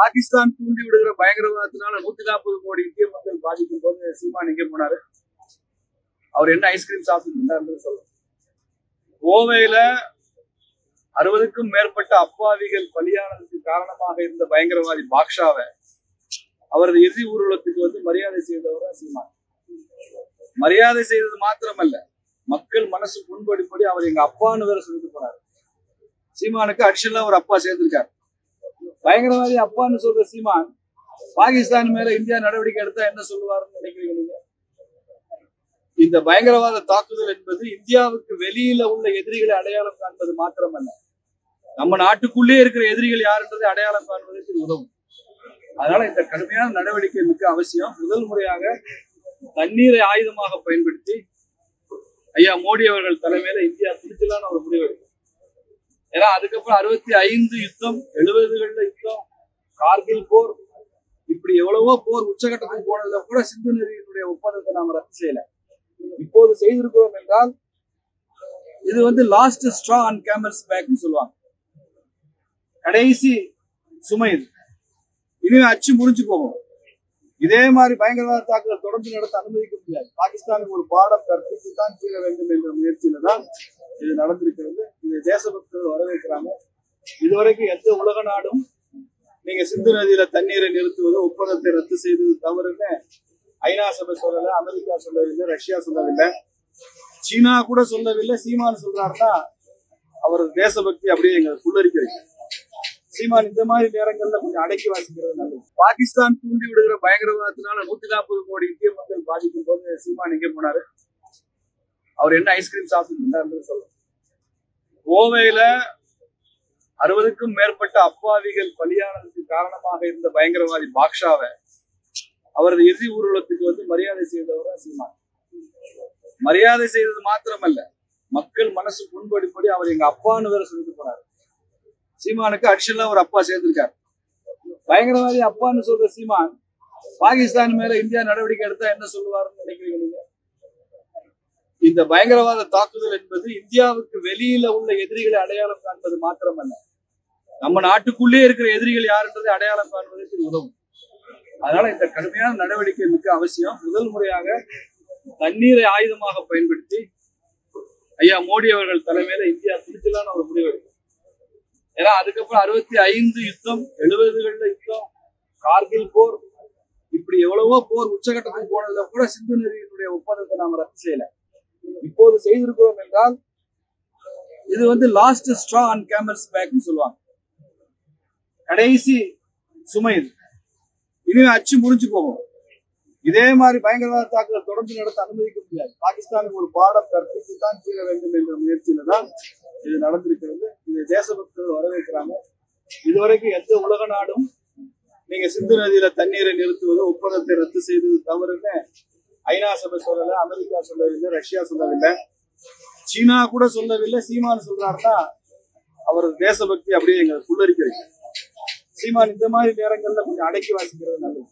பாகிஸ்தான் தூண்டி விடுகிற பயங்கரவாதத்தினால 140 கோடி இந்திய மக்கள் பாதிக்கும் போது சீமான் எங்கே போனாரு? அவர் என்ன ஐஸ்கிரீம் சாப்பிட்டு சொல்லுங்க. கோவையில 60க்கும் மேற்பட்ட அப்பாவிகள் பலியானதுக்கு காரணமாக இருந்த பயங்கரவாதி பாக்ஷாவை அவரது இறுதி ஊர்வலத்துக்கு வந்து மரியாதை செய்தவர் சீமான். மரியாதை செய்தது மாத்திரமல்ல, மக்கள் மனசு புண்படும்படி அவர் எங்க அப்பான்னு வேற சொல்லிட்டு போனாரு. சீமானுக்கு அடிஷனலா ஒரு அப்பா சேர்ந்திருக்காரு. பயங்கரவாதி அப்பான்னு சொல்ற சீமான் பாகிஸ்தான் மேல இந்தியா நடவடிக்கை எடுத்தா என்ன சொல்லுவாருன்னு நினைக்கிறீங்க நீங்க? இந்த பயங்கரவாத தாக்குதல் என்பது இந்தியாவுக்கு வெளியில உள்ள எதிரிகளை அடையாளம் காண்பது மாத்திரமல்ல, நம்ம நாட்டுக்குள்ளே இருக்கிற எதிரிகள் யாருன்றதை அடையாளம் காண்பதற்கு இது உதவும். அதனால இந்த கடுமையான நடவடிக்கை மிக அவசியம். முதல் முறையாக தண்ணீரை ஆயுதமாக பயன்படுத்தி ஐயா மோடி அவர்கள் தலைமையில இந்தியா துணிச்சலான ஒரு முடிவு எடுக்கும். ஏன்னா அதுக்கப்புறம் 65 யுத்தம், 70களில் யுத்தம், கார்கில் போர், இப்படி எவ்வளவோ போர் உச்சகட்டத்துக்கு போனதுல கூட சிந்து நதியினுடைய ஒப்பந்தத்தை நாம ரத்து செய்யல. இப்போது செய்திருக்கிறோம் என்றால் இது வந்து லாஸ்ட் ஸ்ட்ரா ஆன் கேமல்ஸ் பேக்னு சொல்லுவாங்க. கடைசி சுமை இது. இனிமே அச்சு முடிஞ்சு போகும். இதே மாதிரி பயங்கரவாத தாக்குதல் தொடர்ந்து நடத்த அனுமதிக்க முடியாது. பாகிஸ்தானுக்கு ஒரு பாடம் கற்பித்து தான் தீர வேண்டும் என்ற முயற்சியில தான் இது நடந்திருக்கிறது. இது தேசபக்தர்கள் வரவேற்கிறாங்க. இதுவரைக்கும் எந்த உலக நாடும் நீங்க சிந்து நதியில தண்ணீரை நிறுத்துவது, ஒப்பந்தத்தை ரத்து செய்தது தவறுன்னு ஐநா சபை சொல்லல, அமெரிக்கா சொல்லவில்லை, ரஷ்யா சொல்லவில்லை, சீனா கூட சொல்லவில்லை. சீமான் சொல்றாருன்னா அவர் தேசபக்தி அப்படியே எங்க புல்லரிக்க வைக்க. சீமான் இந்த மாதிரி நேரங்கள்ல கொஞ்சம் அடக்கி வாசிக்கிறது நல்லது. பாகிஸ்தான் தூண்டி விடுகிற பயங்கரவாதத்தினால 140 கோடி இந்திய மக்கள் பாதிக்கும் போது சீமான் எங்கே போனாரு? அவர் என்ன ஐஸ்கிரீம் சாப்பிட்டு சொல்லுங்க. கோவையில 60க்கும் மேற்பட்ட அப்பாவிகள் பலியானதுக்கு காரணமாக இருந்த பயங்கரவாதி பாக்ஷாவை அவரது இறுதி ஊர்வலத்துக்கு வந்து மரியாதை செய்தவர் சீமான். மரியாதை செய்தது மாத்திரமல்ல, மக்கள் மனசு புண்படும்படி அவர் எங்க அப்பான்னு வேற சொல்லிட்டு போனாரு. சீமானுக்கு அடிஷனலா ஒரு அப்பா சேர்ந்திருக்காரு. பயங்கரவாதி அப்பான்னு சொல்ற சீமான் பாகிஸ்தான் மேல இந்தியா நடவடிக்கை எடுத்தா என்ன சொல்லுவாருன்னு நினைக்கிறீங்க நீங்க? இந்த பயங்கரவாத தாக்குதல் என்பது இந்தியாவுக்கு வெளியில உள்ள எதிரிகளை அடையாளம் காண்பது மாத்திரமல்ல, நம்ம நாட்டுக்குள்ளே இருக்கிற எதிரிகள் யாருன்றதை அடையாளம் காண்பதற்கு இது உதவும். அதனால இந்த கடுமையான நடவடிக்கை மிக அவசியம். முதல் முறையாக தண்ணீரை ஆயுதமாக பயன்படுத்தி ஐயா மோடி அவர்கள் தலைமையில இந்தியா துணிச்சலான ஒரு முடிவு எடுக்கும். ஏன்னா அதுக்கப்புறம் 65 யுத்தம், 70களில் யுத்தம், கார்கில் போர், இப்படி எவ்வளவோ போர் உச்சகட்டத்துக்கு போனதுல கூட சிந்து நதியினுடைய ஒப்பந்தத்தை நாம ரத்து செய்யல. இப்போது செய்திருக்கிறோம் என்றால் இது வந்து லாஸ்ட் ஸ்ட்ரா ஆன் கேமல்ஸ் பேக்னு சொல்லுவாங்க. கடைசி சுமை இது. இனிமே அச்சு முடிஞ்சு போகும். இதே மாதிரி பயங்கரவாத தாக்குதல் தொடர்ந்து நடத்த அனுமதிக்க முடியாது. பாகிஸ்தானுக்கு ஒரு பாடம் கற்பித்து தான் தீர வேண்டும் என்ற முயற்சியில தான் இது நடந்திருக்கிறது. இது தேசபக்தர்கள் வரவேற்கிறாங்க. இதுவரைக்கும் எந்த உலக நாடும் நீங்க சிந்து நதியில தண்ணீரை நிறுத்துவது, ஒப்பந்தத்தை ரத்து செய்தது தவறுன்னு ஐநா சபை சொல்லல, அமெரிக்கா சொல்லவில்லை, ரஷ்யா சொல்லவில்லை, சீனா கூட சொல்லவில்லை. சீமான் சொல்றாருன்னா அவர் தேசபக்தி அப்படியே எங்க புல்லரிக்க வைக்க. சீமான் இந்த மாதிரி நேரங்கள்ல கொஞ்சம் அடக்கி வாசிக்கிறது நல்லது.